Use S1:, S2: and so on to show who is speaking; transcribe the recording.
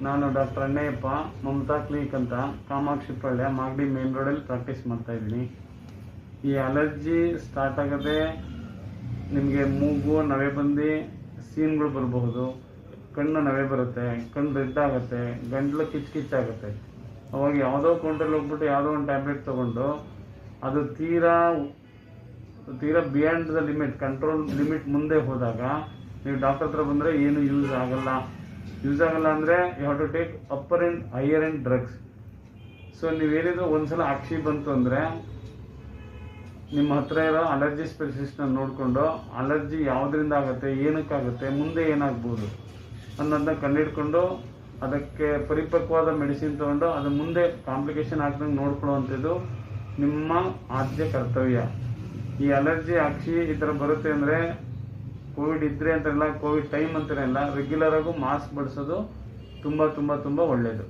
S1: ನಾನು doctor Annayyappa, Mamata clinic ಅಂತ, Kamakshipalya, Magadi main ರೋಡಲ್ಲಿ ಪ್ರಾಕ್ಟೀಸ್ ಮಾಡ್ತಾ ಇದ್ದೀನಿ. ಈ ಅಲರ್ಜಿ ಸ್ಟಾರ್ಟ್ ಆಗದೆ ನಿಮಗೆ ಮೂಗು ನವೆ ಬಂದು ಸೀನ್ಗಳು ಬರಬಹುದು, ಕಣ್ಣು ನವೆ ಬರುತ್ತೆ, ಕಣ್ಣು ರೆಡ್ ಆಗುತ್ತೆ, ಗಂಟ್ಲು ಕಿಚ್ಚಾಗುತ್ತೆ. ಅವಾಗ ಯಾವುದೋ ಕೌಂಟ್ರಲ್ಲಿ ಹೋಗ್ಬಿಟ್ಟು ಯಾವುದೋ ಒಂದು ಟ್ಯಾಬ್ಲೆಟ್ ತೊಗೊಂಡು ಅದು ತೀರಾ beyond the limit, control limit ಮುಂದೆ ಹೋದಾಗ ನೀವು ಡಾಕ್ಟರ್ ಹತ್ರ ಬಂದರೆ ಏನು ಯೂಸ್ ಆಗಲ್ಲ ಅಂದರೆ you have to take upper and higher and drugs. So ನೀವೇನಿದ್ರು ಒಂದ್ಸಲ ಅಕ್ಷಿ ಬಂತು ಅಂದರೆ ನಿಮ್ಮ ಹತ್ರ ಇರೋ ಅಲರ್ಜಿ ಸ್ಪೆಷಲಿಸ್ಟ್ನ ನೋಡಿಕೊಂಡು ಅಲರ್ಜಿ ಯಾವುದರಿಂದ ಆಗುತ್ತೆ, ಏನಕ್ಕಾಗುತ್ತೆ, ಮುಂದೆ ಏನಾಗ್ಬೋದು ಅನ್ನೋದನ್ನ ಕಂಡುಹಿಡ್ಕೊಂಡು ಅದಕ್ಕೆ ಪರಿಪಕ್ವಾದ ಮೆಡಿಸಿನ್ ತೊಗೊಂಡು ಅದು ಮುಂದೆ ಕಾಂಪ್ಲಿಕೇಶನ್ ಆಗ್ದಂಗೆ ನೋಡ್ಕೊಳ್ಳುವಂಥದ್ದು ನಿಮ್ಮ ಆದ್ಯ ಕರ್ತವ್ಯ. ಈ ಅಲರ್ಜಿ ಅಕ್ಷಿ ಈ ಥರ ಬರುತ್ತೆ ಅಂದರೆ ಕೋವಿಡ್ ಇದ್ದರೆ ಅಂತೆಲ್ಲ, ಕೋವಿಡ್ ಟೈಮ್ ಅಂತಾನೆಲ್ಲ ರೆಗ್ಯುಲರ್ ಆಗು ಮಾಸ್ಕ್ ಬಳಸೋದು ತುಂಬ ತುಂಬ ತುಂಬ ಒಳ್ಳೆಯದು.